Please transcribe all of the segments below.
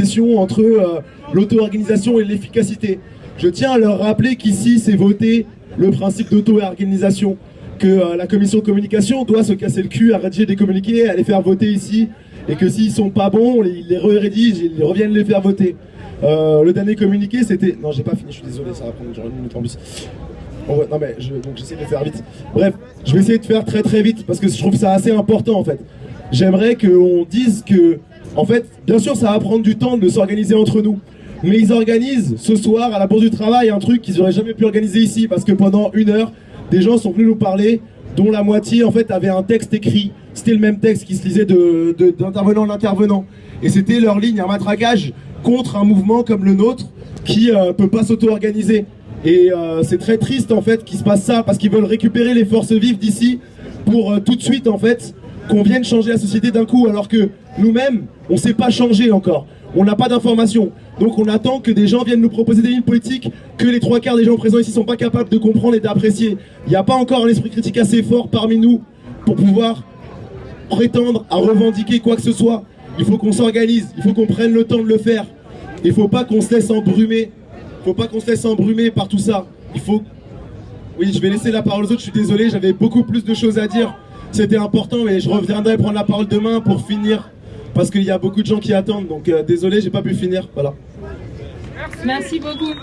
l'opposition entre l'auto-organisation et l'efficacité. Je tiens à leur rappeler qu'ici, c'est voté le principe d'auto-organisation, que la commission de communication doit se casser le cul à rédiger des communiqués, à les faire voter ici, et que s'ils sont pas bons, ils les rédigent et ils reviennent les faire voter. Le dernier communiqué, c'était... Non, j'ai pas fini, je suis désolé, ça va prendre genre une minute en plus. Oh, ouais, non mais donc j'essaie de le faire vite. Bref, je vais essayer de faire très très vite parce que je trouve ça assez important en fait. J'aimerais qu'on dise que, en fait, bien sûr ça va prendre du temps de s'organiser entre nous. Mais ils organisent ce soir à la Bourse du Travail un truc qu'ils n'auraient jamais pu organiser ici parce que pendant 1 heure, des gens sont venus nous parler dont la moitié en fait avait un texte écrit. C'était le même texte qui se lisait d'intervenant en intervenant. Et c'était leur ligne, un matraquage contre un mouvement comme le nôtre qui peut pas s'auto-organiser. Et c'est très triste en fait qu'il se passe ça parce qu'ils veulent récupérer les forces vives d'ici pour tout de suite en fait qu'on vienne changer la société d'un coup alors que nous-mêmes on ne sait pas changer encore. On n'a pas d'informations. Donc on attend que des gens viennent nous proposer des lignes politiques que les 3/4 des gens présents ici ne sont pas capables de comprendre et d'apprécier. Il n'y a pas encore un esprit critique assez fort parmi nous pour pouvoir prétendre à revendiquer quoi que ce soit. Il faut qu'on s'organise, il faut qu'on prenne le temps de le faire. Il ne faut pas qu'on se laisse embrumer. Il ne faut pas qu'on se laisse embrumer par tout ça. Il faut... Oui, je vais laisser la parole aux autres, je suis désolé, j'avais beaucoup plus de choses à dire. C'était important, mais je reviendrai prendre la parole demain pour finir. Parce qu'il y a beaucoup de gens qui attendent, donc désolé, j'ai pas pu finir, voilà. Merci beaucoup.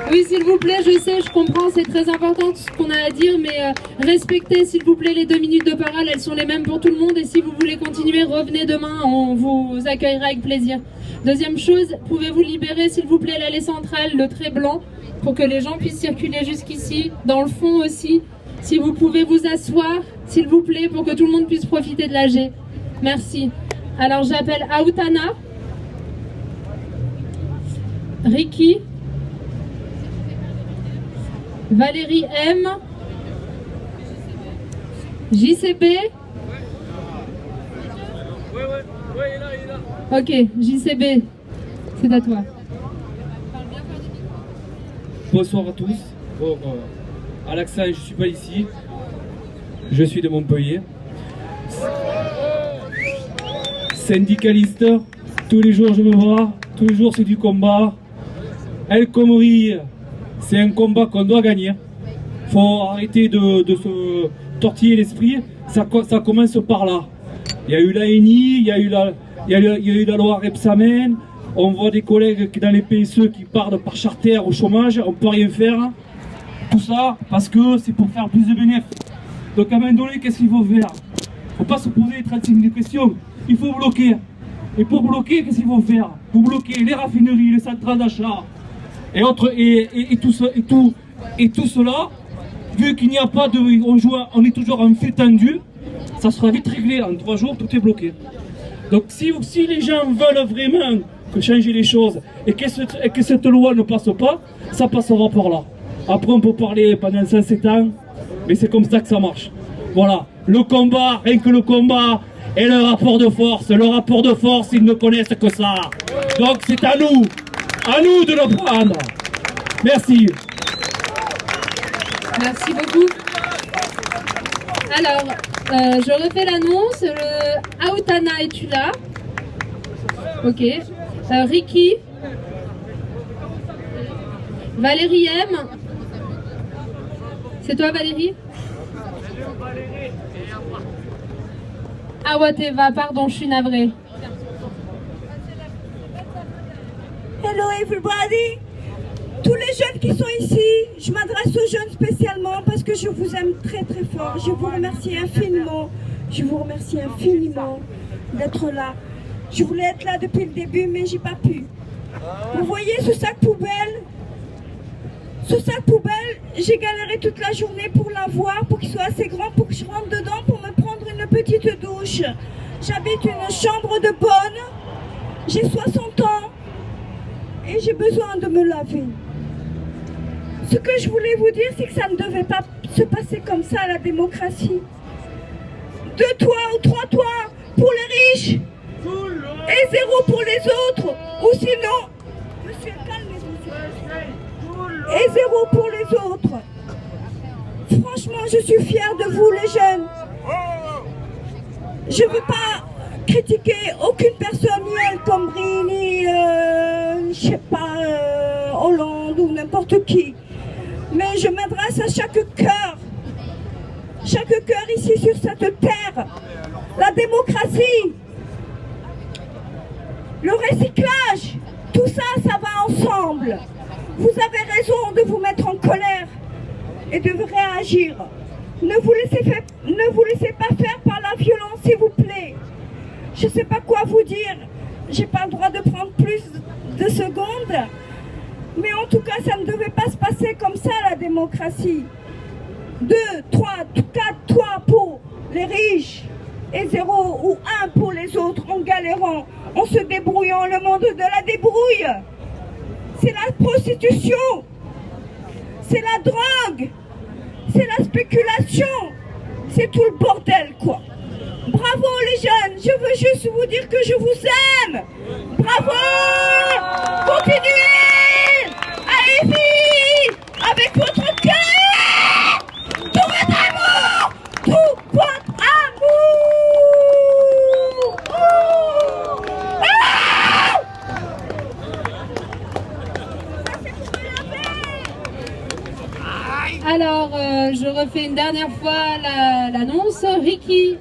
Oui, s'il vous plaît, je sais, je comprends, c'est très important ce qu'on a à dire, mais respectez, s'il vous plaît, les 2 minutes de parole, elles sont les mêmes pour tout le monde, et si vous voulez continuer, revenez demain, on vous accueillera avec plaisir. Deuxième chose, pouvez-vous libérer, s'il vous plaît, l'allée centrale, le trait blanc, pour que les gens puissent circuler jusqu'ici, dans le fond aussi. Si vous pouvez vous asseoir, s'il vous plaît, pour que tout le monde puisse profiter de l'AG. Merci. Alors j'appelle Autana, Ricky, Valérie M, JCB. Ok, JCB, c'est à toi. Bonsoir à tous. Bon, à l'accent, je ne suis pas ici. Je suis de Montpellier. Syndicaliste, tous les jours je me vois, tous les jours c'est du combat. El Khomri, c'est un combat qu'on doit gagner. Faut arrêter de se tortiller l'esprit, ça commence par là. Il y a eu la ENI, il y a eu la loi Rebsamen, on voit des collègues dans les PSE qui partent par charter au chômage, on ne peut rien faire. Tout ça parce que c'est pour faire plus de bénéfices. Donc à un moment donné, qu'est-ce qu'il faut faire? Il ne faut pas se poser 36 000 questions. Il faut bloquer. Et pour bloquer, qu'est-ce qu'il faut faire? Vous bloquez les raffineries, les centrales d'achat et tout cela, vu qu'il n'y a pas de... On est toujours en flux tendu, ça sera vite réglé. En 3 jours, tout est bloqué. Donc si les gens veulent vraiment changer les choses et que cette loi ne passe pas, ça passera par là. Après, on peut parler pendant 107 ans, mais c'est comme ça que ça marche. Voilà. Le combat, rien que le combat... Et le rapport de force, ils ne connaissent que ça. Donc c'est à nous de le prendre. Merci. Merci beaucoup. Alors, je refais l'annonce. Autana, es-tu là? Ok. Ricky. Valérie M. C'est toi Valérie? Awateva, pardon, je suis navrée. Hello everybody! Tous les jeunes qui sont ici, je m'adresse aux jeunes spécialement parce que je vous aime très très fort. Je vous remercie infiniment. Je vous remercie infiniment d'être là. Je voulais être là depuis le début, mais j'ai pas pu. Vous voyez ce sac poubelle? Ce sac poubelle, j'ai galéré toute la journée pour l'avoir, pour qu'il soit assez grand, pour que je rentre dedans, pour me prendre une petite douche. J'habite une chambre de bonne, j'ai 60 ans et j'ai besoin de me laver. Ce que je voulais vous dire, c'est que ça ne devait pas se passer comme ça, la démocratie. 2 toits ou 3 toits pour les riches et 0 pour les autres, ou sinon, monsieur, calmez-vous, et 0 pour les autres. Franchement, je suis fière de vous, les jeunes. Je ne veux pas critiquer aucune personne, ni El Khomri, ni je sais pas, Hollande ou n'importe qui. Mais je m'adresse à chaque cœur ici sur cette terre. La démocratie, le recyclage, tout ça, ça va ensemble. Vous avez raison de vous mettre en colère et de réagir. Ne vous laissez pas faire par la violence, s'il vous plaît. Je ne sais pas quoi vous dire. J'ai pas le droit de prendre plus de secondes. Mais en tout cas, ça ne devait pas se passer comme ça, la démocratie. 2, 3, 4 toits pour les riches et 0 ou 1 pour les autres en galérant, en se débrouillant, le monde de la débrouille. C'est la prostitution, c'est la drogue, c'est la spéculation, c'est tout le bordel, quoi. Bravo les jeunes, je veux juste vous dire que je vous aime. Bravo, continuez, allez-y, avec votre cœur, tout votre amour, tout votre amour. Ah! Alors, je refais une dernière fois l'annonce. Ricky,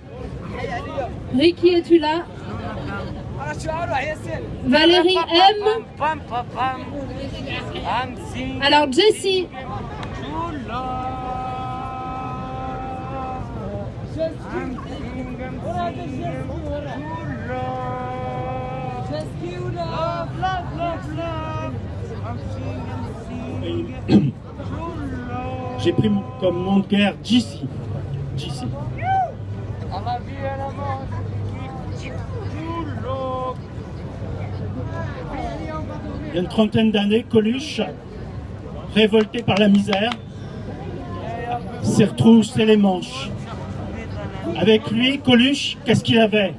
es-tu là? Valérie M. Alors, Jessie. J'ai pris comme nom de guerre Jessie. Il y a une trentaine d'années, Coluche, révolté par la misère, s'est retroussé les manches. Avec lui, Coluche, qu'est-ce qu'il avait?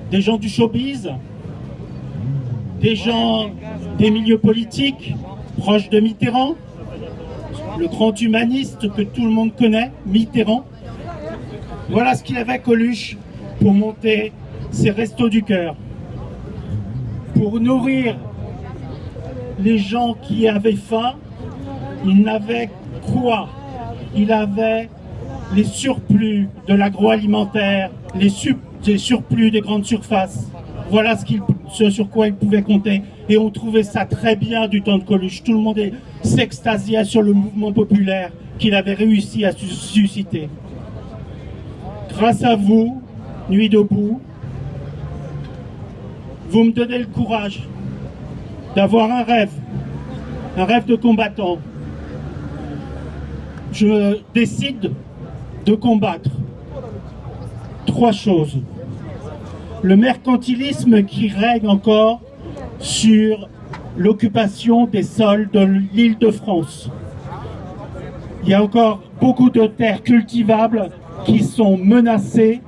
Des gens du showbiz, des gens des milieux politiques, proches de Mitterrand, le grand humaniste que tout le monde connaît, Mitterrand. Voilà ce qu'il avait, Coluche, pour monter ses restos du cœur. Pour nourrir les gens qui avaient faim, il n'avait quoi? Il avait les surplus de l'agroalimentaire, les surplus des grandes surfaces. Voilà ce sur quoi il pouvait compter. Et on trouvait ça très bien du temps de Coluche. Tout le monde s'extasiait sur le mouvement populaire qu'il avait réussi à susciter. Grâce à vous, Nuit debout, vous me donnez le courage d'avoir un rêve de combattant. Je décide de combattre 3 choses. Le mercantilisme qui règne encore sur l'occupation des sols de l'Île-de-France. Il y a encore beaucoup de terres cultivables qui sont menacées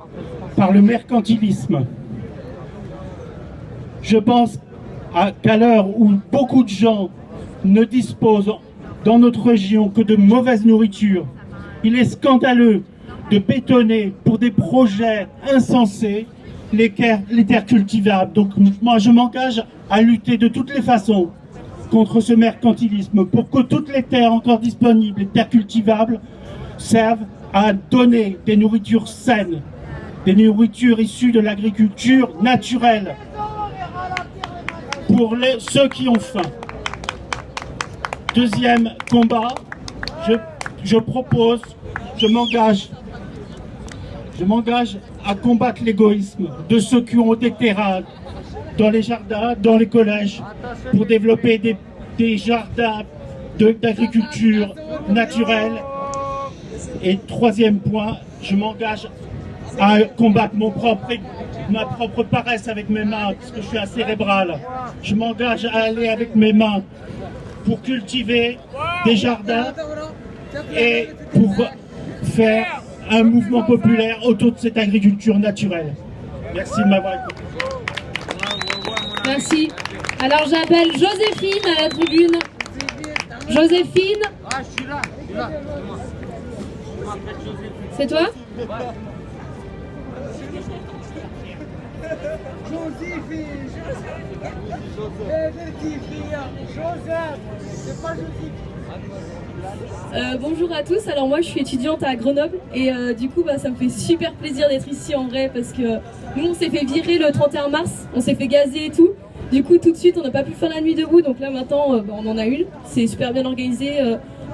par le mercantilisme. Je pense qu'à l'heure où beaucoup de gens ne disposent dans notre région que de mauvaise nourriture, il est scandaleux de bétonner pour des projets insensés les terres cultivables. Donc moi je m'engage à lutter de toutes les façons contre ce mercantilisme pour que toutes les terres encore disponibles, les terres cultivables, servent à donner des nourritures saines, des nourritures issues de l'agriculture naturelle pour ceux qui ont faim. Deuxième combat, je propose, je m'engage à combattre l'égoïsme de ceux qui ont des terrains dans les jardins, dans les collèges, pour développer des jardins d'agriculture naturelle. Et troisième point, je m'engage à combattre ma propre paresse avec mes mains, parce que je suis un cérébral. Je m'engage à aller avec mes mains pour cultiver des jardins et pour faire un mouvement populaire autour de cette agriculture naturelle. Merci de m'avoir écouté. Merci. Alors j'appelle Joséphine à la tribune. Joséphine. Ah, je suis là. C'est toi? Bonjour à tous, alors moi je suis étudiante à Grenoble et du coup ça me fait super plaisir d'être ici en vrai parce que nous on s'est fait virer le 31 mars, on s'est fait gazer et tout. Du coup tout de suite on n'a pas pu faire la nuit debout, donc là maintenant on en a une, c'est super bien organisé.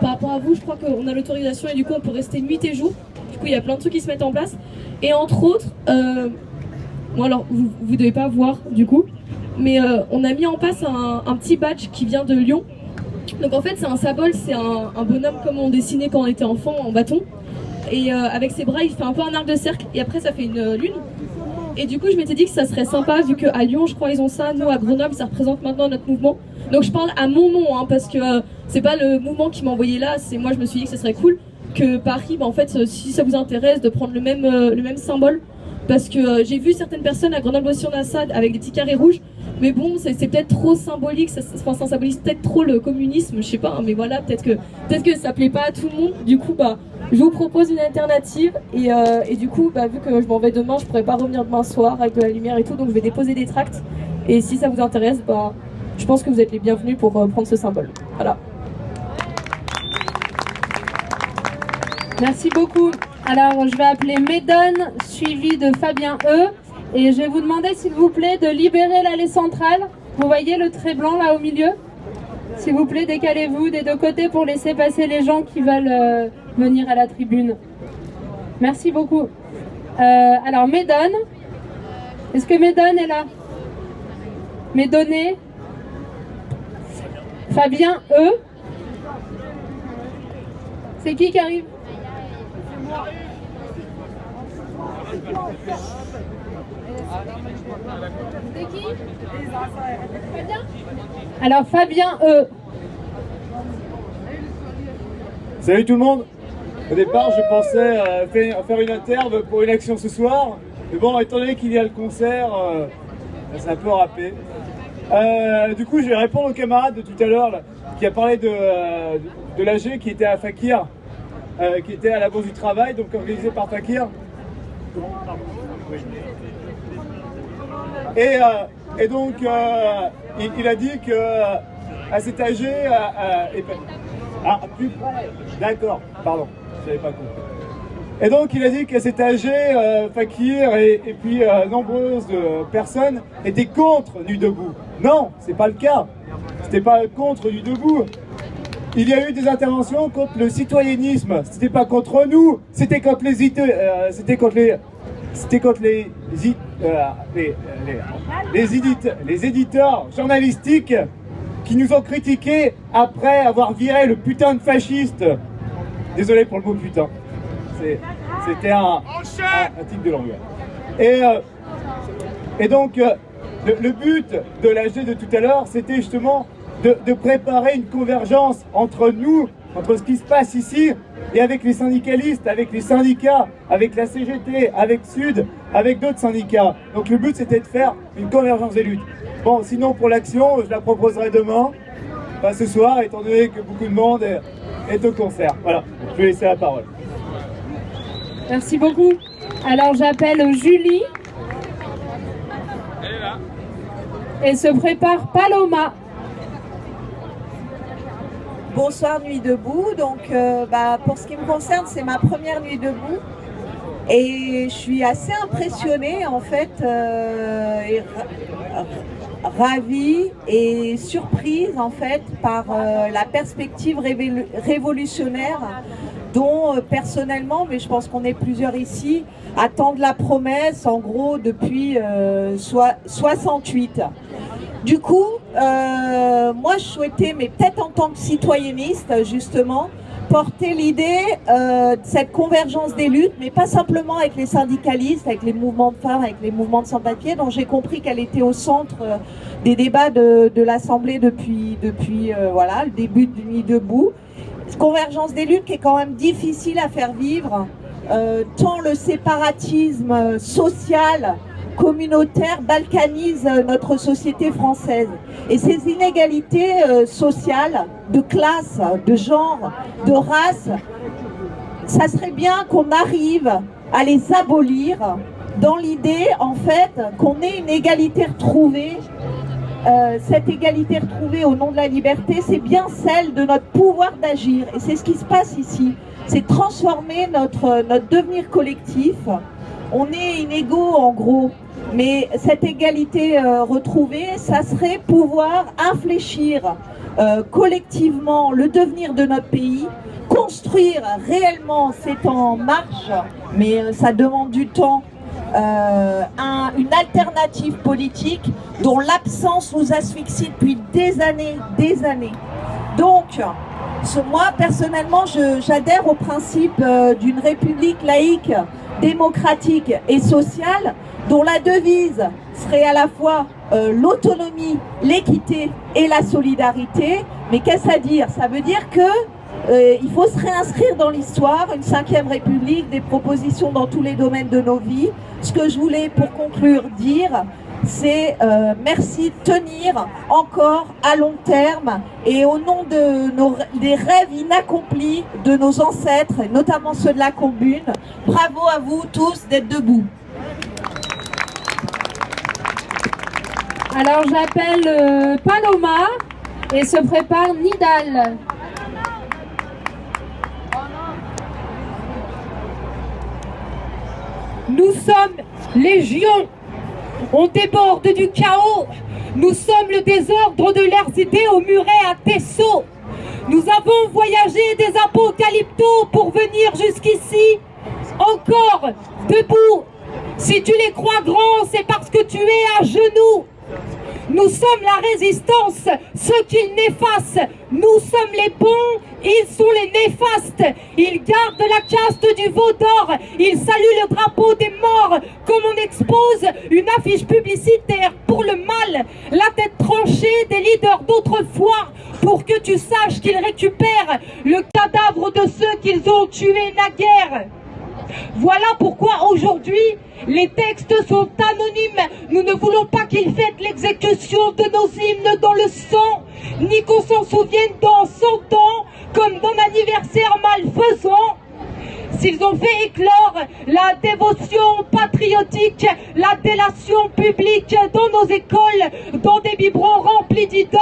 Par rapport à vous, je crois qu'on a l'autorisation et du coup on peut rester nuit et jour. Du coup il y a plein de trucs qui se mettent en place. Et entre autres, bon alors vous devez pas voir du coup, mais on a mis en place un petit badge qui vient de Lyon. Donc en fait c'est un symbole, c'est un bonhomme comme on dessinait quand on était enfant en bâton. Et avec ses bras il fait un peu un arc de cercle et après ça fait une lune. Et du coup je m'étais dit que ça serait sympa vu qu'à Lyon je crois ils ont ça, nous à Grenoble ça représente maintenant notre mouvement. Donc je parle à mon nom parce que c'est pas le mouvement qui m'a envoyé là, c'est moi je me suis dit que ce serait cool que Paris, en fait si ça vous intéresse de prendre le même symbole. Parce que j'ai vu certaines personnes à Grenoble aussi on a ça avec des petits carrés rouges. Mais bon, c'est peut-être trop symbolique, ça symbolise peut-être trop le communisme, je sais pas, mais voilà, peut-être que ça plaît pas à tout le monde. Du coup, je vous propose une alternative et du coup, vu que je m'en vais demain, je pourrais pas revenir demain soir avec de la lumière et tout, donc je vais déposer des tracts. Et si ça vous intéresse, je pense que vous êtes les bienvenus pour prendre ce symbole. Voilà. Merci beaucoup. Alors, je vais appeler Médone, suivi de Fabien E. Et je vais vous demander, s'il vous plaît, de libérer l'allée centrale. Vous voyez le trait blanc là au milieu? S'il vous plaît, décalez-vous des deux côtés pour laisser passer les gens qui veulent venir à la tribune. Merci beaucoup. Alors, Médone. Est-ce que Médone est là? Médonné. Fabien E. C'est qui arrive? C'est qui? Fabien? Alors Fabien E. Salut tout le monde. Au départ je pensais faire une interve pour une action ce soir. Mais bon, étant donné qu'il y a le concert, c'est un peu râpé. Du coup je vais répondre au camarade de tout à l'heure qui a parlé de l'AG qui était à Fakir, qui était à la Bourse du Travail, donc organisé par Fakir. Et donc il a dit que à cet AG plus près. D'accord, pardon, je n'avais pas compris. Et donc il a dit qu'à cet AG, Fakir et puis nombreuses personnes étaient contre Nuit debout. Non, c'est pas le cas. C'était pas contre Nuit debout. Il y a eu des interventions contre le citoyennisme. C'était pas contre nous. C'était contre les éditeurs journalistiques qui nous ont critiqués après avoir viré le putain de fasciste. Désolé pour le mot putain. C'était un type de langage. Et donc, le but de l'AG de tout à l'heure, c'était justement de préparer une convergence entre nous, entre ce qui se passe ici, et avec les syndicalistes, avec les syndicats, avec la CGT, avec Sud, avec d'autres syndicats. Donc le but c'était de faire une convergence des luttes. Bon, sinon pour l'action, je la proposerai demain, pas ce soir, étant donné que beaucoup de monde est au concert. Voilà, je vais laisser la parole. Merci beaucoup. Alors j'appelle Julie. Elle est là. Et se prépare Paloma. Bonsoir Nuit debout, donc pour ce qui me concerne c'est ma première Nuit debout et je suis assez impressionnée en fait, et ravie et surprise en fait par la perspective révolutionnaire dont personnellement, mais je pense qu'on est plusieurs ici, attendent la promesse en gros depuis 68. Du coup, moi je souhaitais, mais peut-être en tant que citoyenniste justement, porter l'idée de cette convergence des luttes, mais pas simplement avec les syndicalistes, avec les mouvements de femmes, avec les mouvements de sans-papiers, dont j'ai compris qu'elle était au centre des débats de l'Assemblée depuis voilà, le début de Nuit debout. Cette convergence des luttes qui est quand même difficile à faire vivre, tant le séparatisme social, communautaire balkanise notre société française. Et ces inégalités sociales, de classe, de genre, de race, ça serait bien qu'on arrive à les abolir dans l'idée en fait qu'on ait une égalité retrouvée cette égalité retrouvée au nom de la liberté, c'est bien celle de notre pouvoir d'agir. Et c'est ce qui se passe ici. C'est transformer notre devenir collectif. On est inégaux en gros, mais cette égalité retrouvée, ça serait pouvoir infléchir collectivement le devenir de notre pays, construire réellement, c'est en marche, mais ça demande du temps, une alternative politique dont l'absence nous asphyxie depuis des années. Donc, moi personnellement, j'adhère au principe d'une république laïque, démocratique et sociale, dont la devise serait à la fois l'autonomie, l'équité et la solidarité. Mais qu'est-ce que ça veut dire? Ça veut dire que il faut se réinscrire dans l'histoire, une 5e République, des propositions dans tous les domaines de nos vies. Ce que je voulais, pour conclure, dire, c'est merci de tenir encore à long terme et au nom des rêves inaccomplis de nos ancêtres, et notamment ceux de la Commune. Bravo à vous tous d'être debout. Alors j'appelle Paloma et se prépare Nidal. Nous sommes légion, on déborde du chaos, nous sommes le désordre de leurs idées au muret à Tessot. Nous avons voyagé des apocalyptos pour venir jusqu'ici, encore debout. Si tu les crois grands, c'est parce que tu es à genoux. Nous sommes la résistance, ceux qu'ils n'effacent. Nous sommes les bons, ils sont les néfastes. Ils gardent la caste du veau d'or. Ils saluent le drapeau des morts. Comme on expose une affiche publicitaire pour le mal. La tête tranchée des leaders d'autrefois. Pour que tu saches qu'ils récupèrent le cadavre de ceux qu'ils ont tués naguère. Voilà pourquoi aujourd'hui, les textes sont anonymes. Nous ne voulons pas qu'ils fassent l'exécution de nos hymnes dans le sang, ni qu'on s'en souvienne dans 100 ans, comme d'un anniversaire malfaisant. S'ils ont fait éclore la dévotion patriotique, la délation publique dans nos écoles, dans des biberons remplis d'idoles,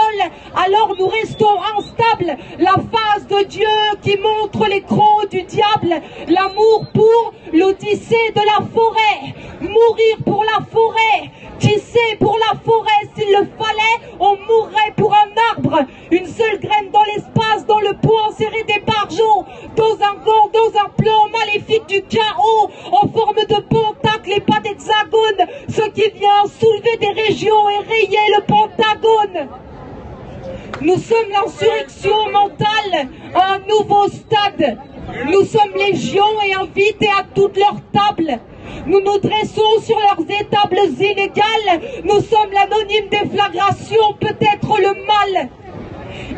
alors nous restons instables. La face de Dieu qui montre les crocs du diable, l'amour pour l'Odyssée de la forêt, mourir pour la forêt, qui sait pour la forêt, s'il le fallait, on mourrait pour un arbre, une seule graine dans l'espace, dans le poing serré des barjots, dans un gant, dans un plan maléfique du chaos, en forme de pentacle et pas d'hexagone, ce qui vient soulever des régions et rayer le Pentagone. Nous sommes l'insurrection mentale à un nouveau stade. Nous sommes légion et invités à toutes leurs tables. Nous nous dressons sur leurs étables inégales. Nous sommes l'anonyme déflagration, peut-être le mal.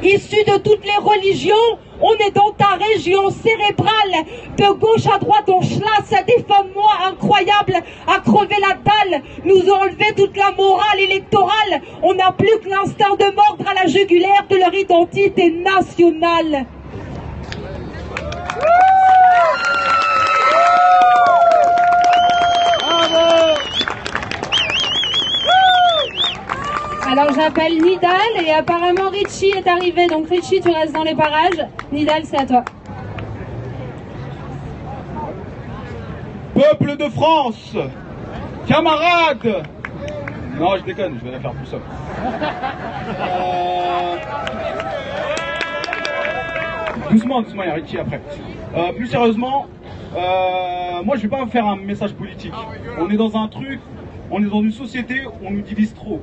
Issus de toutes les religions, on est dans ta région cérébrale. De gauche à droite, on chlasse des fins de mois incroyables à crever la dalle. Nous ont enlevé toute la morale électorale. On n'a plus que l'instinct de mordre à la jugulaire de leur identité nationale. Alors j'appelle Nidal et apparemment Richie est arrivé. Donc Richie, tu restes dans les parages. Nidal, c'est à toi. Peuple de France, camarades. Non, je déconne, je vais la faire tout seul. Doucement, il y a Richie après. Plus sérieusement, moi je vais pas faire un message politique. On est dans un truc, on est dans une société où on nous divise trop.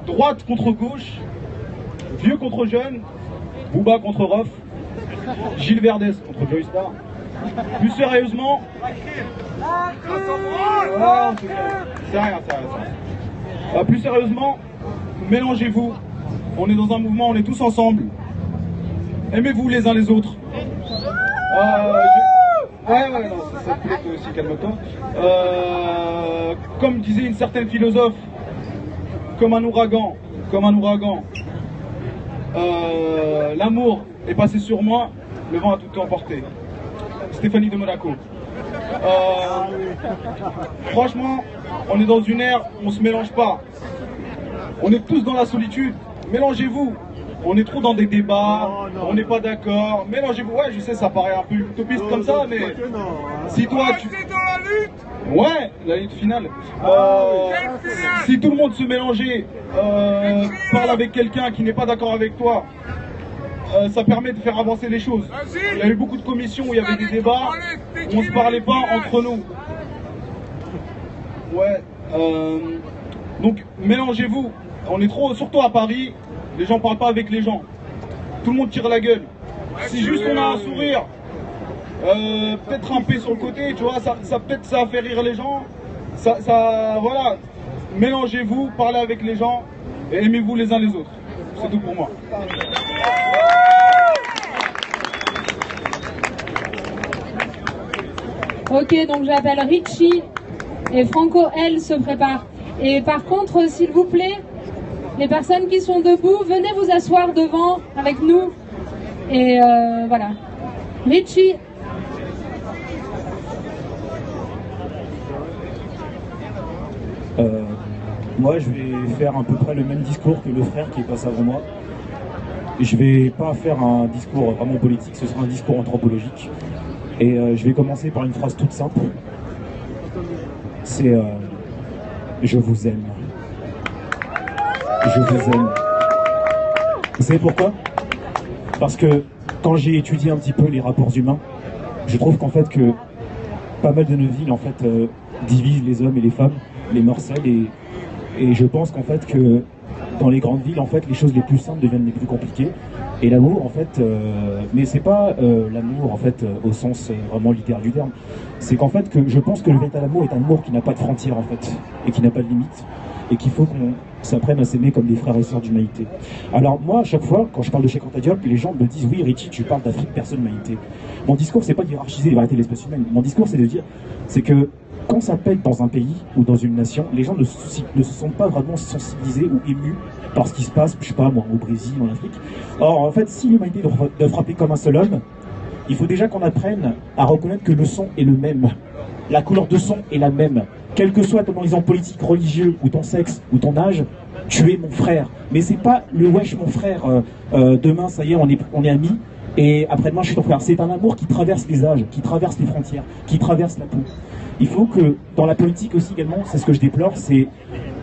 Droite contre gauche, vieux contre jeune, Booba contre Rof, Gilles Verdez contre Joy Star. Plus sérieusement, c'est rien. Plus sérieusement, mélangez-vous. On est dans un mouvement, on est tous ensemble. Aimez-vous les uns les autres. Non, ça te plaît toi aussi, calme-toi. Comme disait une certaine philosophe, comme un ouragan, l'amour est passé sur moi, le vent a tout emporté. Stéphanie de Monaco. Franchement, on est dans une ère où on se mélange pas. On est tous dans la solitude. Mélangez-vous. On est trop dans des débats, on n'est pas d'accord. Mélangez-vous. Ouais, je sais, ça paraît un peu utopiste comme ça, mais si toi tu... Ouais, la lutte finale. Si tout le monde se mélangeait, parle avec quelqu'un qui n'est pas d'accord avec toi, ça permet de faire avancer les choses. Il y a eu beaucoup de commissions où il y avait des débats, où on ne se parlait pas entre nous. Ouais. Donc mélangez-vous. On est trop, surtout à Paris, les gens parlent pas avec les gens. Tout le monde tire la gueule. Si juste on a un sourire, peut-être un P sur le côté, tu vois, ça peut-être ça fait rire les gens. Voilà. Mélangez-vous, parlez avec les gens et aimez-vous les uns les autres. C'est tout pour moi. Ok, donc j'appelle Richie et Franco, elle, se prépare. Et par contre, s'il vous plaît, les personnes qui sont debout, venez vous asseoir devant avec nous. Et voilà. Richie. Moi, je vais faire à peu près le même discours que le frère qui est passé avant moi. Je vais pas faire un discours vraiment politique, ce sera un discours anthropologique. Et je vais commencer par une phrase toute simple. C'est je vous aime. Je vous aime. Vous savez pourquoi? Parce que quand j'ai étudié un petit peu les rapports humains, je trouve qu'en fait que pas mal de nos villes en fait divisent les hommes et les femmes, les morcellent et je pense qu'en fait que dans les grandes villes en fait les choses les plus simples deviennent les plus compliquées et l'amour en fait mais c'est pas l'amour en fait au sens vraiment littéral du terme, c'est qu'en fait que je pense que le véritable amour est un amour qui n'a pas de frontières en fait et qui n'a pas de limite et qu'il faut qu'on s'apprenne à s'aimer comme des frères et sœurs d'humanité. Alors moi, à chaque fois, quand je parle de Cheikh Anta Diop, les gens me disent « Oui, Richie, tu parles d'Afrique, personne d'humanité ». Mon discours, c'est pas de hiérarchiser les variétés de l'espèce humaine. Mon discours, c'est de dire, c'est que quand ça pète dans un pays ou dans une nation, les gens ne se sentent pas vraiment sensibilisés ou émus par ce qui se passe, je sais pas moi, au Brésil, en Afrique. Or, en fait, si l'humanité doit frapper comme un seul homme, il faut déjà qu'on apprenne à reconnaître que le son est le même. La couleur de son est la même. Quel que soit ton horizon politique, religieux, ou ton sexe, ou ton âge, tu es mon frère. Mais c'est pas le wesh mon frère, demain ça y est, on est amis, et après-demain je suis ton frère. C'est un amour qui traverse les âges, qui traverse les frontières, qui traverse la peau. Il faut que, dans la politique aussi également, c'est ce que je déplore, c'est,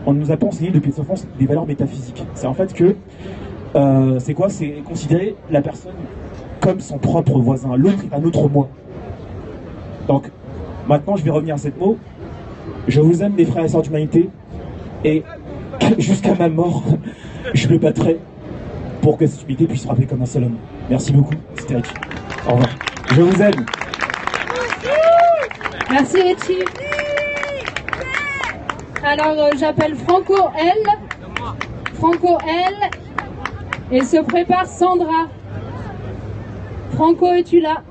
on nous a pas enseigné depuis notre enfance des valeurs métaphysiques. C'est en fait que, c'est quoi? C'est considérer la personne comme son propre voisin. L'autre est un autre moi. Donc, maintenant je vais revenir à cette mot. Je vous aime, mes frères et sœurs d'humanité, et jusqu'à ma mort, je me battrai pour que cette humanité puisse frapper comme un seul homme. Merci beaucoup, c'était Richie. Au revoir. Je vous aime. Merci Richie. Alors j'appelle Franco L. Franco L. Et se prépare Sandra. Franco, es-tu là?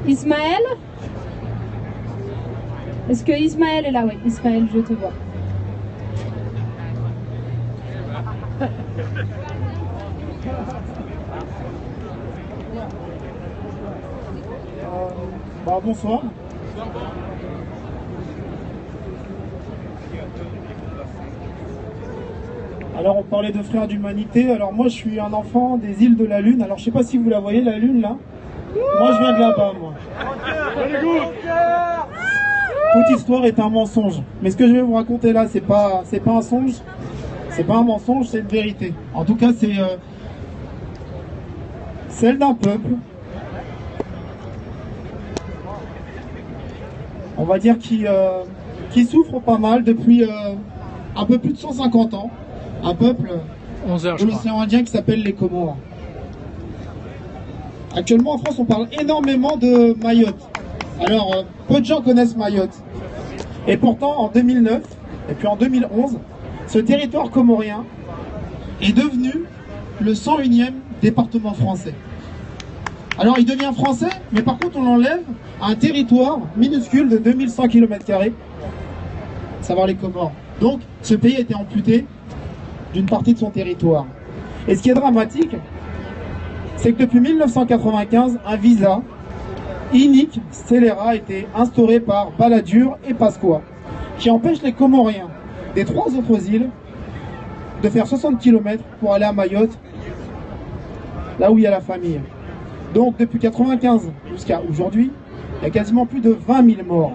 Ismaël? Est-ce que Ismaël est là? Oui, Ismaël, je te vois. Bonsoir. Alors on parlait de frères d'humanité. Alors moi je suis un enfant des îles de la Lune. Alors je sais pas si vous la voyez, la Lune là. Moi je viens de là-bas moi. Toute histoire est un mensonge. Mais ce que je vais vous raconter là, c'est pas un songe. C'est pas un mensonge, c'est une vérité. En tout cas c'est celle d'un peuple, on va dire qui souffre pas mal depuis un peu plus de 150 ans. Un peuple de l'océan Indien qui s'appelle les Comores. Actuellement en France on parle énormément de Mayotte. Alors peu de gens connaissent Mayotte. Et pourtant en 2009 et puis en 2011, ce territoire comorien est devenu le 101e département français. Alors il devient français, mais par contre on l'enlève à un territoire minuscule de 2100 km², à savoir les Comores. Donc ce pays a été amputé d'une partie de son territoire. Et ce qui est dramatique, c'est que depuis 1995, un visa inique, scélérat, a été instauré par Balladur et Pasqua, qui empêche les Comoriens des 3 autres îles de faire 60 km pour aller à Mayotte, là où il y a la famille. Donc depuis 1995 jusqu'à aujourd'hui, il y a quasiment plus de 20 000 morts.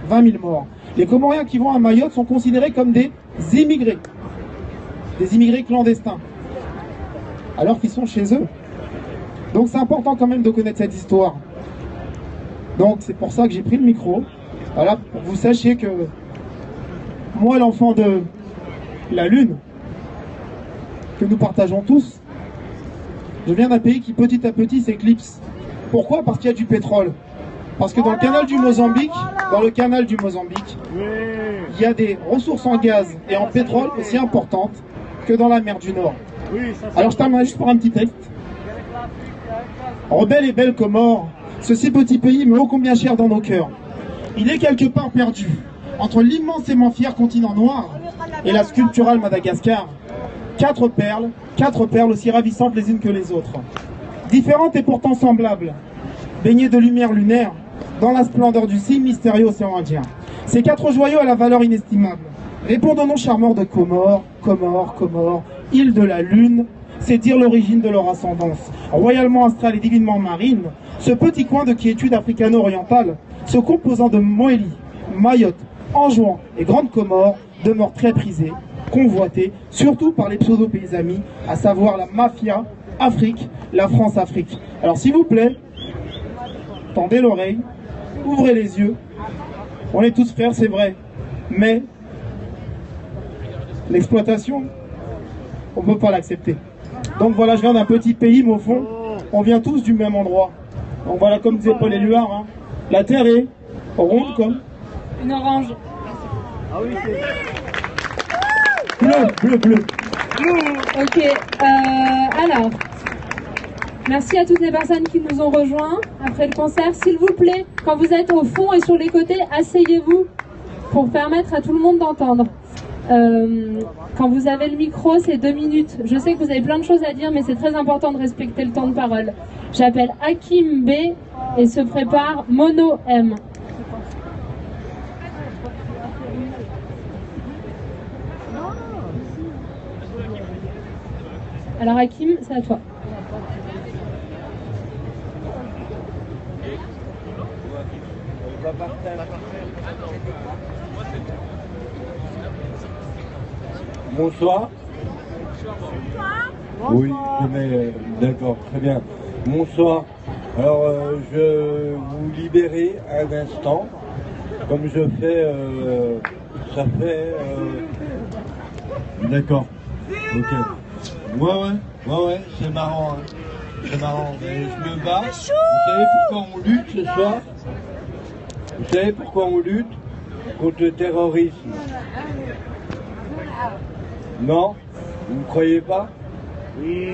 20 000 morts. Les Comoriens qui vont à Mayotte sont considérés comme des immigrés clandestins, alors qu'ils sont chez eux. Donc c'est important quand même de connaître cette histoire. Donc c'est pour ça que j'ai pris le micro. Voilà, pour que vous sachiez que moi, l'enfant de la Lune, que nous partageons tous, je viens d'un pays qui petit à petit s'éclipse. Pourquoi? Parce qu'il y a du pétrole. Parce que dans le canal du Mozambique, il y a des ressources en gaz et en pétrole aussi importantes que dans la mer du Nord. Alors je termine juste par un petit texte. Rebelles et belles Comores, ce si petit pays mais ô combien cher dans nos cœurs. Il est quelque part perdu entre l'immensément fier continent noir et la sculpturale Madagascar. 4 perles aussi ravissantes les unes que les autres. Différentes et pourtant semblables, baignées de lumière lunaire dans la splendeur du si mystérieux océan Indien. Ces 4 joyaux à la valeur inestimable répondent au nom charmeur de Comores, île de la Lune, c'est dire l'origine de leur ascendance. Royalement astrale et divinement marine, ce petit coin de quiétude africano-orientale, se composant de Moélie, Mayotte, Anjouan et Grande Comore, demeure très prisé, convoité, surtout par les pseudo-pays amis, à savoir la mafia Afrique, la France-Afrique. Alors s'il vous plaît, tendez l'oreille, ouvrez les yeux, on est tous frères, c'est vrai, mais l'exploitation, on ne peut pas l'accepter. Donc voilà, je viens d'un petit pays, mais au fond, on vient tous du même endroit. Donc voilà, comme disait Paul Éluard, hein, la terre est ronde comme une orange. Ah oui, c'est bleu. Ok, alors, merci à toutes les personnes qui nous ont rejoints après le concert. S'il vous plaît, quand vous êtes au fond et sur les côtés, asseyez-vous pour permettre à tout le monde d'entendre. Quand vous avez le micro, c'est 2 minutes. Je sais que vous avez plein de choses à dire, mais c'est très important de respecter le temps de parole. J'appelle Hakim B et se prépare Mono M. Alors Hakim, c'est à toi. Bonsoir. Oui, d'accord, très bien. Bonsoir. Alors, je vous libérer un instant, comme je fais, ça fait... D'accord, ok. Ouais, c'est marrant, hein. C'est marrant, mais je me bats. Vous savez pourquoi on lutte ce soir? Vous savez pourquoi on lutte? Contre le terrorisme. Non? Vous ne croyez pas? Oui.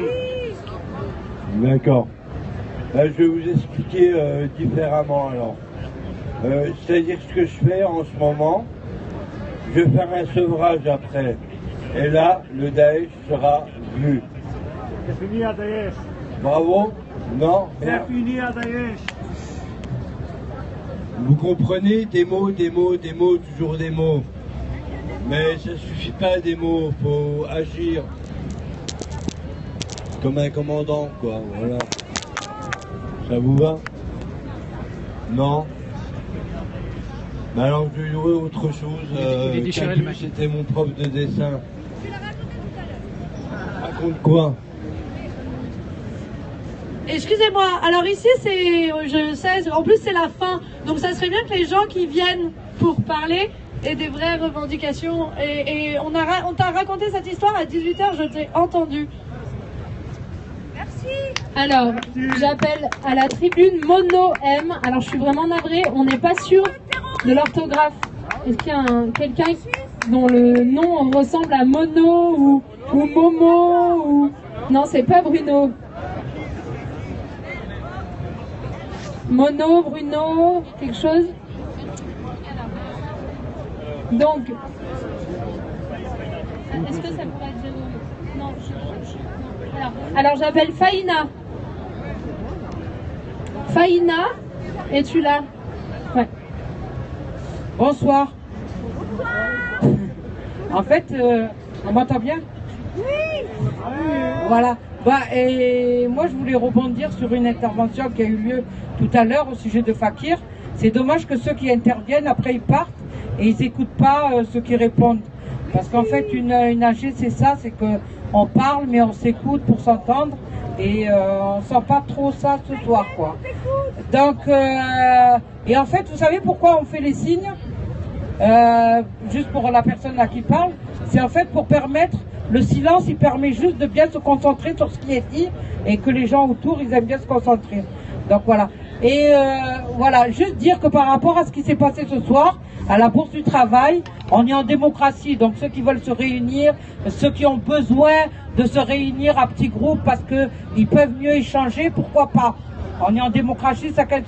D'accord. Je vais vous expliquer différemment alors. C'est-à-dire ce que je fais en ce moment, je vais faire un sevrage après. Et là, le Daesh sera vu. C'est fini à Daesh. Bravo? Non? C'est fini à Daesh. Vous comprenez? Des mots, toujours des mots. Mais ça suffit pas des mots, faut agir comme un commandant, quoi, voilà. Ça vous va? Non? Mais alors je vais jouer autre chose. Cabu, c'était mon prof de dessin. Raconte quoi? Excusez-moi, alors ici c'est, je sais, en plus c'est la fin, donc ça serait bien que les gens qui viennent pour parler aient des vraies revendications. Et on t'a raconté cette histoire à 18h, je t'ai entendu. Merci. Alors, j'appelle à la tribune Mono M. Alors je suis vraiment navrée, on n'est pas sûr de l'orthographe. Est-ce qu'il y a quelqu'un dont le nom ressemble à Mono ou Momo ou... Non, c'est pas Bruno. Mono, Bruno, quelque chose. Donc, est-ce que ça pourrait être... Non, alors j'appelle Faïna. Faïna, es-tu là? Ouais. Bonsoir. En fait, on m'entend bien? Oui. Voilà. Et moi, je voulais rebondir sur une intervention qui a eu lieu tout à l'heure au sujet de Fakir. C'est dommage que ceux qui interviennent, après, ils partent et ils n'écoutent pas ceux qui répondent. Parce qu'en fait, une AG, c'est ça, c'est qu'on parle, mais on s'écoute pour s'entendre. Et on sent pas trop ça ce soir, quoi. Donc, et en fait, vous savez pourquoi on fait les signes? Juste pour la personne à qui parle, c'est en fait pour permettre, le silence, il permet juste de bien se concentrer sur ce qui est dit et que les gens autour, ils aiment bien se concentrer. Donc voilà. Et voilà, juste dire que par rapport à ce qui s'est passé ce soir, à la Bourse du Travail, on est en démocratie, donc ceux qui veulent se réunir, ceux qui ont besoin de se réunir à petits groupes parce qu'ils peuvent mieux échanger, pourquoi pas? On est en démocratie, chacun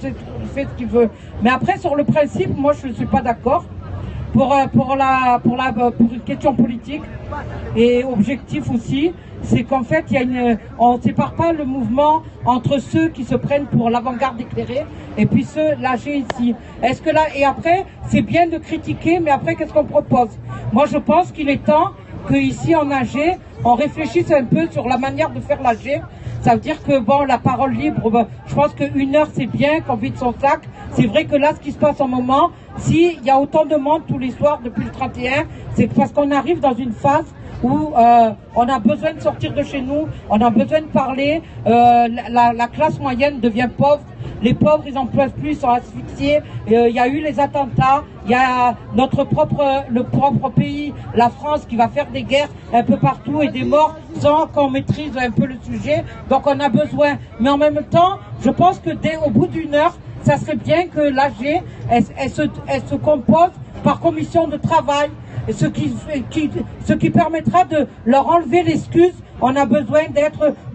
fait ce qu'il veut. Mais après, sur le principe, moi je ne suis pas d'accord. Pour une question politique et objectif aussi, c'est qu'en fait, on ne sépare pas le mouvement entre ceux qui se prennent pour l'avant-garde éclairée et puis ceux, l'AG ici. Est-ce que là, et après, c'est bien de critiquer, mais après, qu'est-ce qu'on propose? Moi, je pense qu'il est temps qu'ici en AG, on réfléchisse un peu sur la manière de faire l'AG. Ça veut dire que, bon, la parole libre, je pense qu'une heure, c'est bien, qu'on vide son sac. C'est vrai que là, ce qui se passe en moment, s'il y a autant de monde tous les soirs depuis le 31, c'est parce qu'on arrive dans une phase où on a besoin de sortir de chez nous, on a besoin de parler, la classe moyenne devient pauvre, les pauvres ils en peuvent plus, ils sont asphyxiés, il y a eu les attentats, il y a le propre pays, la France, qui va faire des guerres un peu partout et des morts sans qu'on maîtrise un peu le sujet, donc on a besoin. Mais en même temps, je pense que au bout d'une heure, ça serait bien que l'AG elle se compose par commission de travail, ce qui permettra de leur enlever l'excuse. On a besoin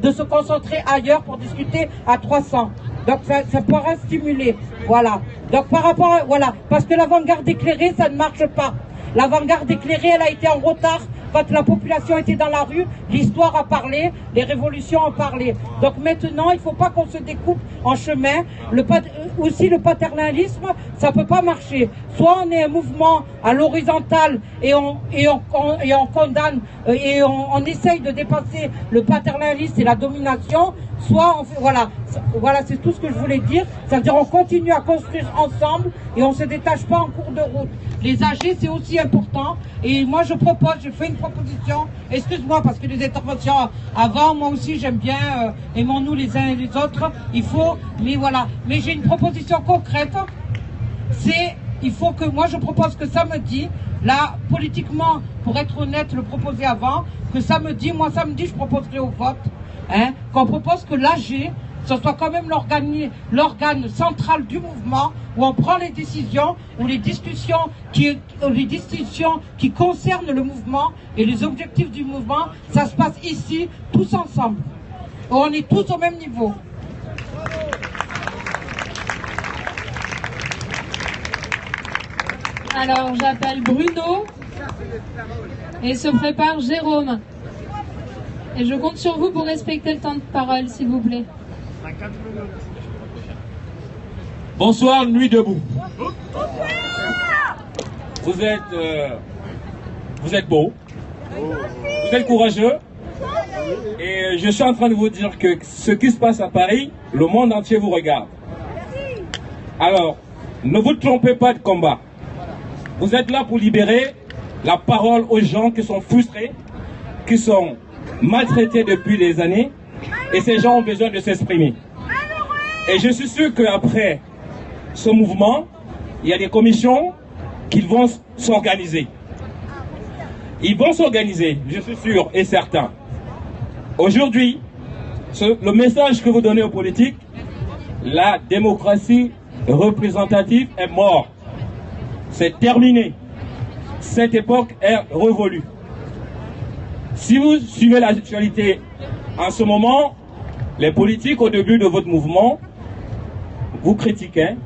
de se concentrer ailleurs pour discuter à 300. Donc ça pourra stimuler. Voilà. Donc par rapport à, voilà, parce que l'avant-garde éclairée, ça ne marche pas. L'avant-garde éclairée, elle a été en retard quand la population était dans la rue, l'histoire a parlé, les révolutions ont parlé. Donc maintenant, il ne faut pas qu'on se découpe en chemin. Aussi le paternalisme, ça ne peut pas marcher. Soit on est un mouvement à l'horizontale et on condamne et on essaye de dépasser le paternalisme et la domination, soit on fait, voilà, c'est tout ce que je voulais dire. Ça veut dire on continue à construire ensemble et on ne se détache pas en cours de route. Les AG, c'est aussi important. Et moi, je fais une proposition. Excuse-moi, parce que les interventions avant, moi aussi, j'aime bien, aimons-nous les uns et les autres. Mais voilà. Mais j'ai une proposition concrète. Moi, je propose que samedi, là, politiquement, pour être honnête, le proposer avant, que samedi, je proposerai au vote, qu'on propose que l'AG, ce soit quand même l'organe central du mouvement, où on prend les décisions, où les discussions qui concernent le mouvement et les objectifs du mouvement, ça se passe ici, tous ensemble. On est tous au même niveau. Alors j'appelle Bruno et se prépare Jérôme. Et je compte sur vous pour respecter le temps de parole, s'il vous plaît. Bonsoir, Nuit debout. Vous êtes beau, vous êtes courageux, et je suis en train de vous dire que ce qui se passe à Paris, le monde entier vous regarde. Alors, ne vous trompez pas de combat. Vous êtes là pour libérer la parole aux gens qui sont frustrés, qui sont maltraités depuis des années, et ces gens ont besoin de s'exprimer. Et je suis sûr qu'après ce mouvement, il y a des commissions qui vont s'organiser. Ils vont s'organiser, je suis sûr et certain. Aujourd'hui, le message que vous donnez aux politiques, la démocratie représentative est morte. C'est terminé. Cette époque est révolue. Si vous suivez l'actualité en ce moment, les politiques au début de votre mouvement vous critiquaient,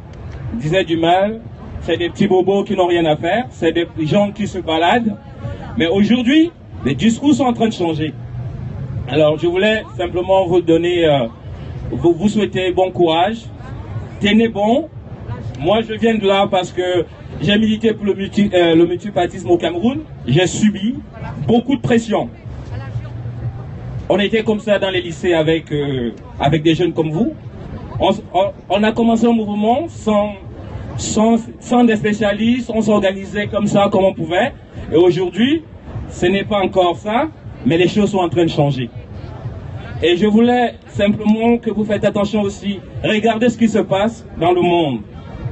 disaient du mal, c'est des petits bobos qui n'ont rien à faire, c'est des gens qui se baladent. Mais aujourd'hui, les discours sont en train de changer. Alors je voulais simplement vous donner, vous souhaiter bon courage, tenez bon. Moi je viens de là parce que j'ai milité pour le multipartisme au Cameroun, j'ai subi beaucoup de pression. On était comme ça dans les lycées avec des jeunes comme vous. On a commencé un mouvement sans des spécialistes, on s'organisait comme ça, comme on pouvait. Et aujourd'hui, ce n'est pas encore ça, mais les choses sont en train de changer. Et je voulais simplement que vous faites attention aussi. Regardez ce qui se passe dans le monde.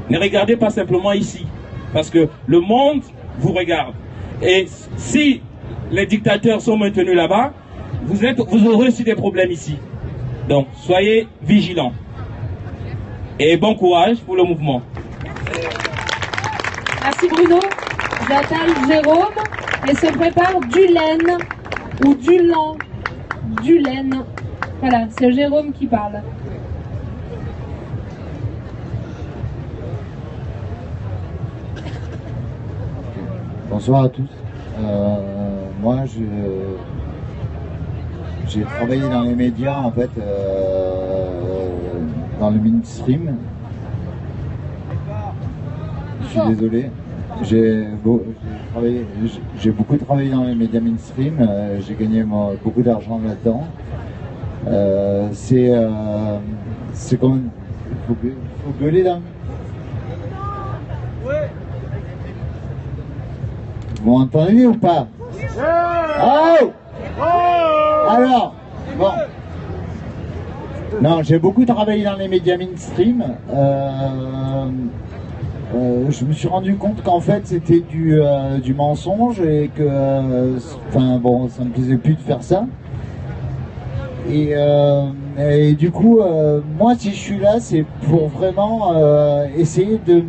Ne regardez pas simplement ici. Parce que le monde vous regarde. Et si les dictateurs sont maintenus là-bas, vous aurez aussi des problèmes ici. Donc, soyez vigilants. Et bon courage pour le mouvement. Merci Bruno. J'appelle Jérôme et se prépare Dulaine ou Dulan. Dulaine. Voilà, c'est Jérôme qui parle. Bonsoir à tous. Moi, j'ai travaillé dans les médias, en fait, dans le mainstream. Je suis désolé. J'ai beaucoup travaillé dans les médias mainstream. J'ai gagné beaucoup d'argent là-dedans. C'est comme... Il faut gueuler là. Vous m'entendez ou pas? Oh! Alors, bon. Non, j'ai beaucoup travaillé dans les médias mainstream. Je me suis rendu compte qu'en fait c'était du mensonge et que, enfin bon, ça me plaisait plus de faire ça. Et du coup, moi si je suis là, c'est pour vraiment essayer de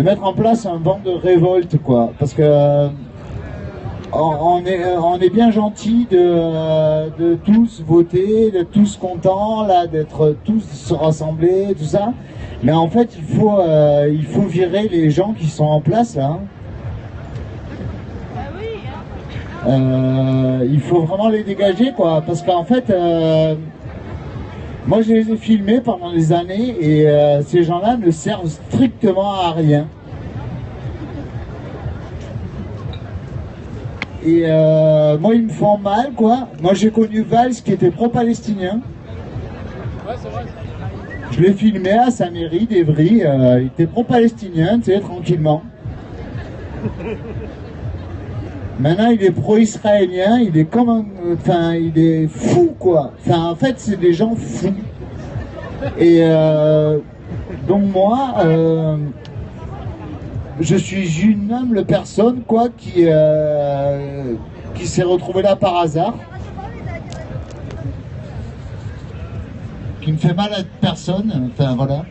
mettre en place un vent de révolte, quoi. Parce que on est bien gentil de tous voter, d'être tous contents, là, d'être tous rassemblés, tout ça. Mais en fait, il faut virer les gens qui sont en place, là. Il faut vraiment les dégager, quoi. Parce qu'en fait, moi je les ai filmés pendant des années et ces gens-là ne servent strictement à rien. Et moi ils me font mal, quoi. Moi j'ai connu Valls qui était pro-palestinien. Je l'ai filmé à sa mairie d'Evry, il était pro-palestinien, tu sais, tranquillement. Maintenant il est pro-israélien, il est comme un... Enfin, il est fou, quoi. Enfin, en fait, c'est des gens fous. Et donc moi, je suis une humble personne, quoi, qui s'est retrouvée là par hasard. Qui me fait mal à personne, enfin voilà.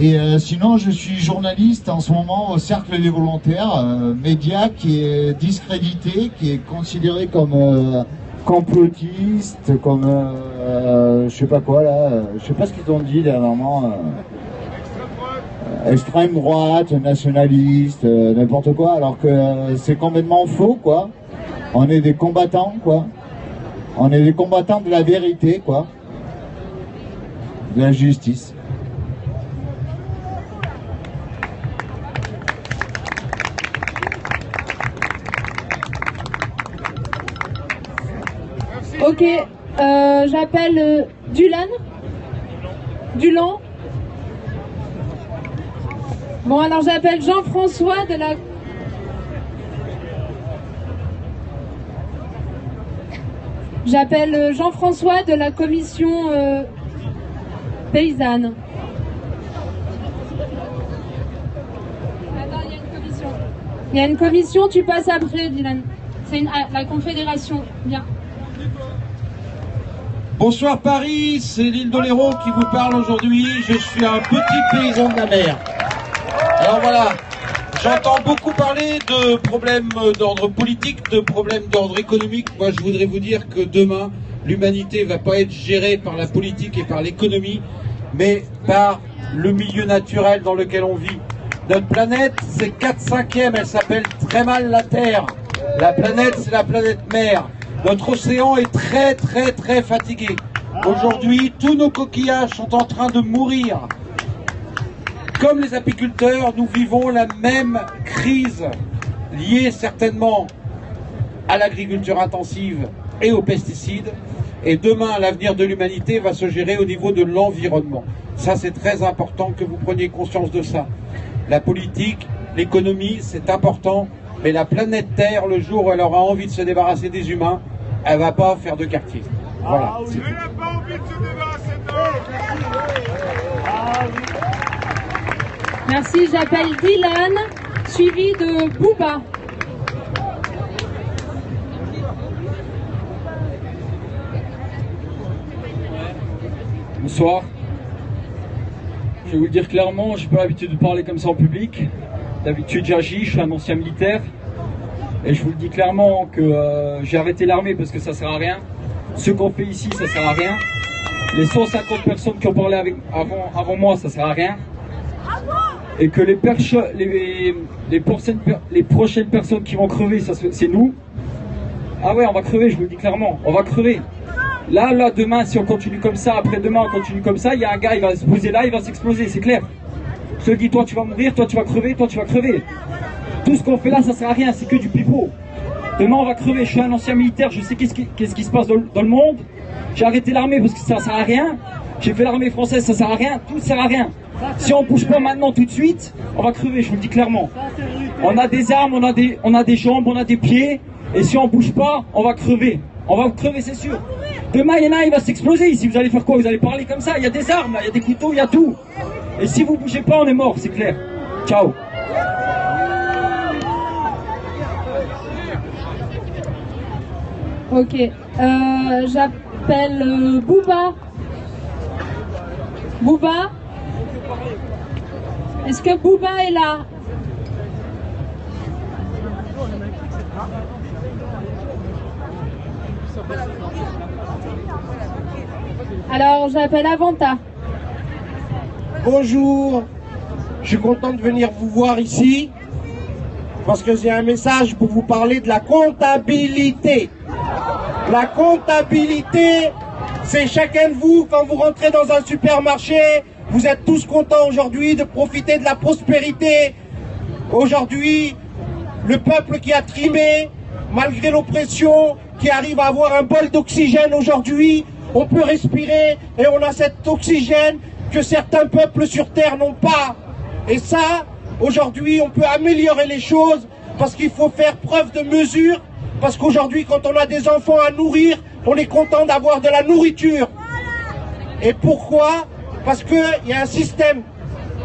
Et sinon, je suis journaliste en ce moment au Cercle des Volontaires, média qui est discrédité, qui est considéré comme complotiste, comme je sais pas quoi là, je sais pas ce qu'ils ont dit dernièrement, extrême droite, nationaliste, n'importe quoi, alors que c'est complètement faux, quoi. On est des combattants, quoi. On est des combattants de la vérité, quoi. De la justice. Ok, j'appelle Dulan. Bon, alors j'appelle Jean-François de la... J'appelle Jean-François de la commission paysanne. Attends, il y a une commission. Il y a une commission, tu passes après, Dylan. C'est la confédération. Bien. Bonsoir Paris, c'est l'île d'Oléron qui vous parle aujourd'hui. Je suis un petit paysan de la mer. Alors voilà, j'entends beaucoup parler de problèmes d'ordre politique, de problèmes d'ordre économique. Moi je voudrais vous dire que demain, l'humanité ne va pas être gérée par la politique et par l'économie, mais par le milieu naturel dans lequel on vit. Notre planète, c'est 4/5, elle s'appelle très mal la Terre. La planète, c'est la planète mer. Notre océan est très très très fatigué. Aujourd'hui, tous nos coquillages sont en train de mourir. Comme les apiculteurs, nous vivons la même crise liée certainement à l'agriculture intensive et aux pesticides. Et demain, l'avenir de l'humanité va se gérer au niveau de l'environnement. Ça, c'est très important que vous preniez conscience de ça. La politique, l'économie, c'est important, mais la planète Terre, le jour où elle aura envie de se débarrasser des humains, elle va pas faire de quartier. Voilà. Elle n'a pas envie de se débarrasser d'eux. Merci, j'appelle Dylan, suivi de Bouba. Bonsoir. Je vais vous le dire clairement, j'ai pas l'habitude de parler comme ça en public. D'habitude j'agis, je suis un ancien militaire. Et je vous le dis clairement que j'ai arrêté l'armée parce que ça sert à rien. Ce qu'on fait ici, ça sert à rien. Les 150 personnes qui ont parlé avant moi, ça sert à rien. Et que les prochaines personnes qui vont crever, c'est nous. Ah ouais, on va crever, je vous le dis clairement, on va crever. Là, demain, si on continue comme ça, après-demain, on continue comme ça, il y a un gars, il va se poser là, il va s'exploser, c'est clair. Je te dis, toi, tu vas mourir, toi, tu vas crever, toi, tu vas crever. Tout ce qu'on fait là, ça sert à rien, c'est que du pipeau. Demain, on va crever. Je suis un ancien militaire, je sais qu'est-ce qui se passe dans le monde. J'ai arrêté l'armée parce que ça sert à rien. J'ai fait l'armée française, ça sert à rien, tout sert à rien. Si on bouge pas maintenant, tout de suite, on va crever, je vous le dis clairement. On a des armes, on a des jambes, on a des pieds, et si on bouge pas, on va crever. On va crever, c'est sûr. Demain, il y en a un, il va s'exploser ici. Vous allez faire quoi? Vous allez parler comme ça. Il y a des armes, là, il y a des couteaux, il y a tout. Et si vous bougez pas, on est mort, c'est clair. Ciao. Ok. J'appelle Bouba. Bouba? Est-ce que Bouba est là? Alors, j'appelle Avanta. Bonjour, je suis content de venir vous voir ici parce que j'ai un message pour vous parler de la comptabilité. La comptabilité, c'est chacun de vous, quand vous rentrez dans un supermarché, vous êtes tous contents aujourd'hui de profiter de la prospérité. Aujourd'hui, le peuple qui a trimé, malgré l'oppression, qui arrive à avoir un bol d'oxygène aujourd'hui, on peut respirer et on a cet oxygène que certains peuples sur Terre n'ont pas. Et ça, aujourd'hui, on peut améliorer les choses parce qu'il faut faire preuve de mesure. Parce qu'aujourd'hui, quand on a des enfants à nourrir, on est content d'avoir de la nourriture. Et pourquoi? Parce qu'il y a un système.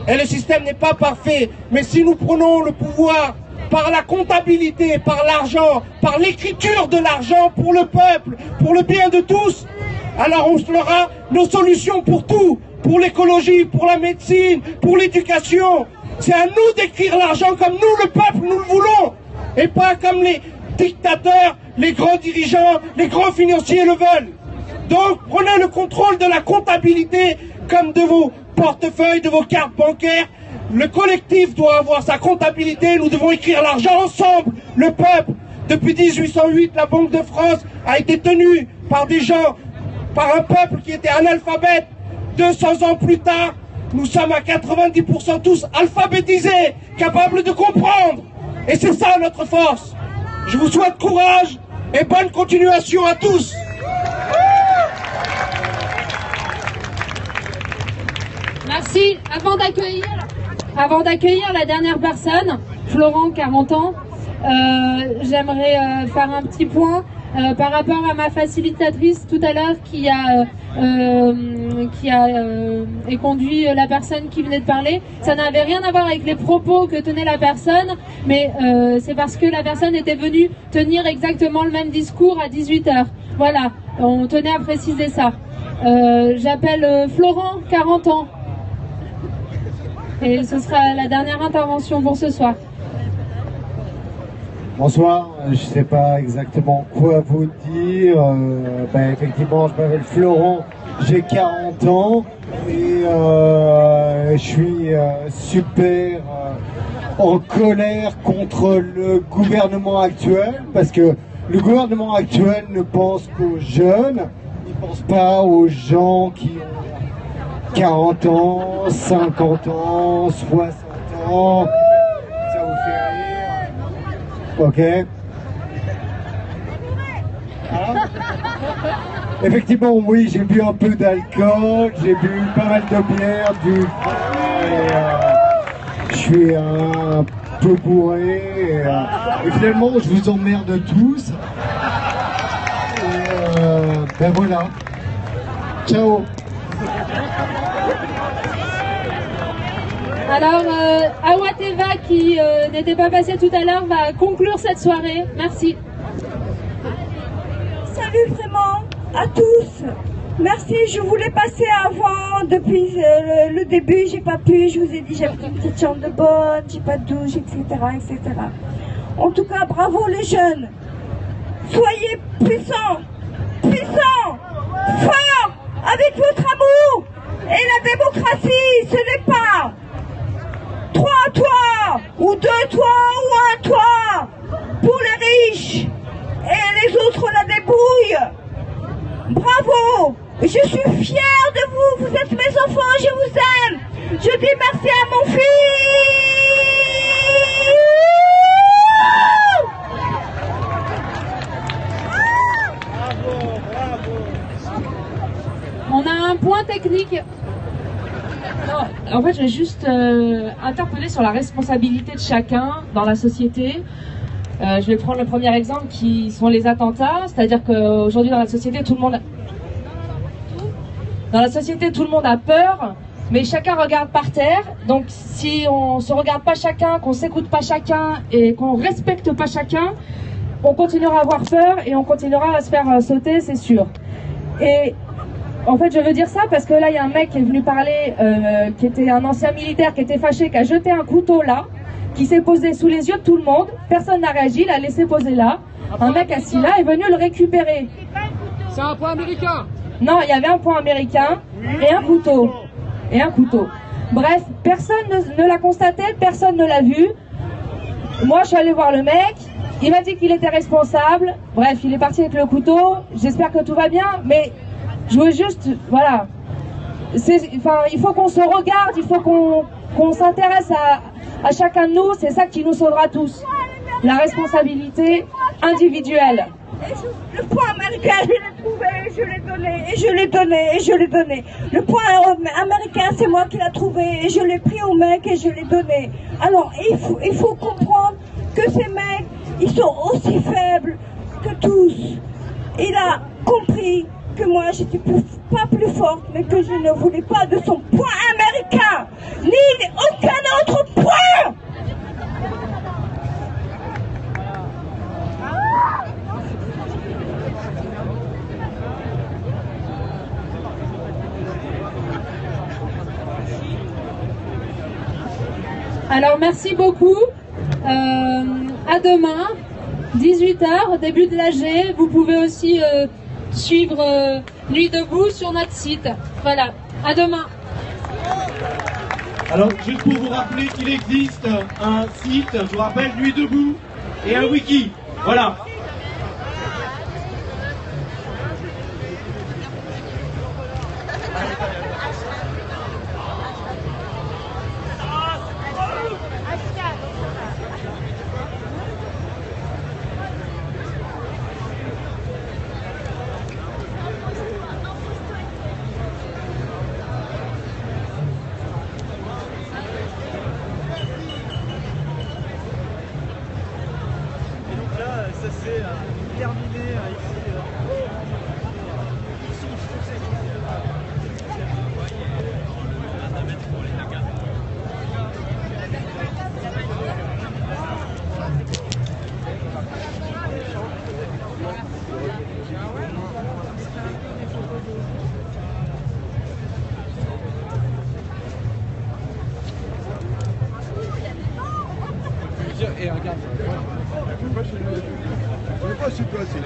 Et le système n'est pas parfait. Mais si nous prenons le pouvoir par la comptabilité, par l'argent, par l'écriture de l'argent pour le peuple, pour le bien de tous, alors on aura nos solutions pour tout, pour l'écologie, pour la médecine, pour l'éducation. C'est à nous d'écrire l'argent comme nous, le peuple, nous le voulons, et pas comme les dictateurs, les grands dirigeants, les grands financiers le veulent. Donc prenez le contrôle de la comptabilité comme de vos portefeuilles, de vos cartes bancaires. Le collectif doit avoir sa comptabilité, nous devons écrire l'argent ensemble, le peuple. Depuis 1808, la Banque de France a été tenue par des gens, par un peuple qui était analphabète. 200 ans plus tard, nous sommes à 90% tous alphabétisés, capables de comprendre. Et c'est ça notre force. Je vous souhaite courage et bonne continuation à tous. Merci. Avant d'accueillir la dernière personne, Florent, 40 ans, j'aimerais faire un petit point par rapport à ma facilitatrice tout à l'heure qui a conduit la personne qui venait de parler. Ça n'avait rien à voir avec les propos que tenait la personne, mais c'est parce que la personne était venue tenir exactement le même discours à 18h. Voilà, on tenait à préciser ça. J'appelle Florent, 40 ans. Et ce sera la dernière intervention pour ce soir. Bonsoir, je ne sais pas exactement quoi vous dire. Effectivement, je m'appelle Florent, j'ai 40 ans et je suis super en colère contre le gouvernement actuel parce que le gouvernement actuel ne pense qu'aux jeunes, il ne pense pas aux gens qui ont 40 ans, 50 ans, 60 ans. Ça vous fait rire? Ok. Hein? Effectivement, oui, j'ai bu un peu d'alcool, j'ai bu pas mal de bière, du vin, et je suis un peu bourré, et finalement, je vous emmerde tous. Et ben voilà. Ciao. Alors, Awateva, qui n'était pas passé tout à l'heure, va conclure cette soirée. Merci. Salut vraiment à tous. Merci, je voulais passer avant, depuis le début, j'ai pas pu, je vous ai dit j'avais une petite chambre de bonne, j'ai pas de douche, etc., etc. En tout cas, bravo les jeunes. Soyez puissants, puissants, forts, avec votre amour. Et la démocratie, ce n'est pas 3 toits, ou 2 toits, ou 1 toit, pour les riches, et les autres la débrouillent. Bravo! Je suis fière de vous, vous êtes mes enfants, je vous aime. Je dis merci à mon fils. On a un point technique. Non, en fait, je vais juste interpeller sur la responsabilité de chacun dans la société. Je vais prendre le premier exemple qui sont les attentats, c'est-à-dire qu'aujourd'hui dans la société tout le monde a peur, mais chacun regarde par terre. Donc si on se regarde pas chacun, qu'on s'écoute pas chacun et qu'on respecte pas chacun, on continuera à avoir peur et on continuera à se faire sauter, c'est sûr. Et en fait, je veux dire ça parce que là, il y a un mec qui est venu parler, qui était un ancien militaire, qui était fâché, qui a jeté un couteau là, qui s'est posé sous les yeux de tout le monde. Personne n'a réagi, il a laissé poser là. Un mec assis là est venu le récupérer. C'est un point américain. Non, il y avait un point américain et un couteau. Et un couteau. Bref, personne ne l'a constaté, personne ne l'a vu. Moi, je suis allée voir le mec. Il m'a dit qu'il était responsable. Bref, il est parti avec le couteau. J'espère que tout va bien, mais je veux juste, voilà. Il faut qu'on se regarde, il faut qu'on s'intéresse à chacun de nous. C'est ça qui nous sauvera tous. La responsabilité individuelle. Le point américain, je l'ai trouvé, je l'ai donné, et je l'ai donné, et je l'ai donné. Le point américain, c'est moi qui l'ai trouvé, et je l'ai pris au mec, et je l'ai donné. Alors, il faut comprendre que ces mecs, ils sont aussi faibles que tous. Il a compris que moi, j'étais pas plus forte, mais que je ne voulais pas de son point américain, ni aucun autre point. Alors merci beaucoup. À demain, 18h, début de l'AG. Vous pouvez aussi suivre Nuit debout sur notre site. Voilà, à demain. Alors, juste pour vous rappeler qu'il existe un site, je vous rappelle, Nuit debout, et un wiki. Voilà. Ça c'est terminé ici. Et regarde. Je sais pas c'est quoi, c'est là.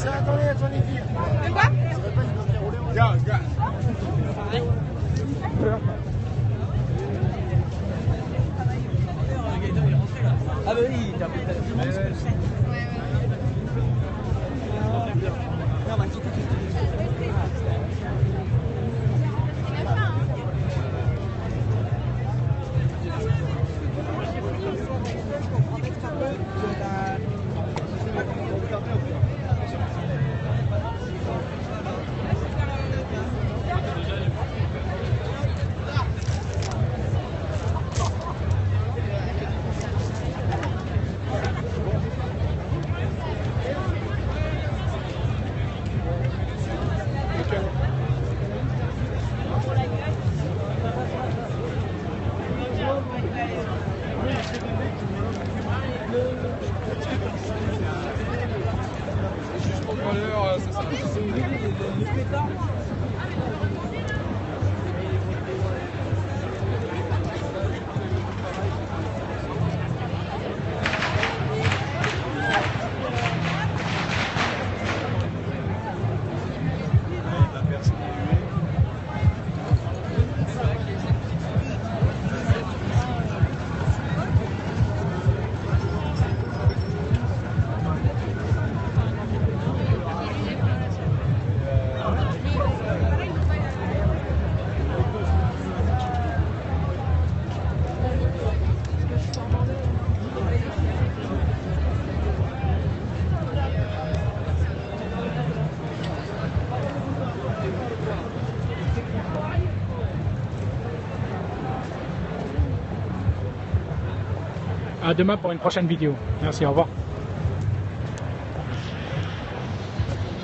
attendez, vite. De quoi? Ah bah oui, t'as À demain pour une prochaine vidéo. Merci, au revoir.